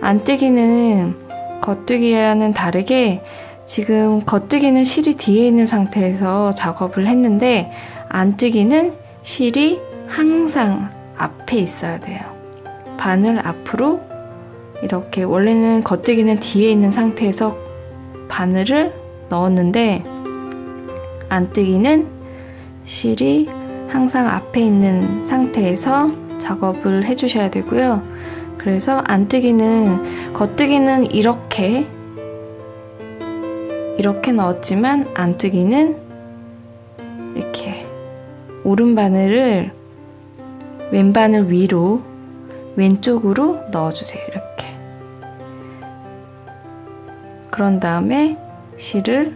안뜨기는 겉뜨기와는 다르게 지금 겉뜨기는 실이 뒤에 있는 상태에서 작업을 했는데 안뜨기는 실이 항상 앞에 있어야 돼요. 바늘 앞으로 이렇게, 원래는 겉뜨기는 뒤에 있는 상태에서 바늘을 넣었는데 안뜨기는 실이 항상 앞에 있는 상태에서 작업을 해주셔야 되고요. 그래서 안뜨기는, 겉뜨기는 이렇게 넣었지만 안뜨기는 이렇게 오른바늘을 왼바늘 위로 왼쪽으로 넣어주세요. 이렇게. 그런 다음에 실을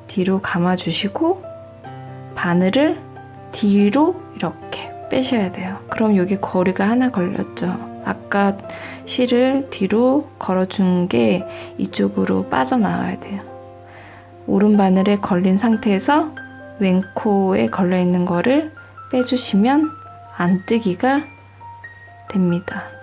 뒤로 감아주시고 바늘을 뒤로 이렇게 빼셔야 돼요. 그럼 여기 거리가 하나 걸렸죠. 아까 실을 뒤로 걸어준 게 이쪽으로 빠져나와야 돼요. 오른바늘에 걸린 상태에서 왼코에 걸려있는 거를 빼주시면 안뜨기가 됩니다.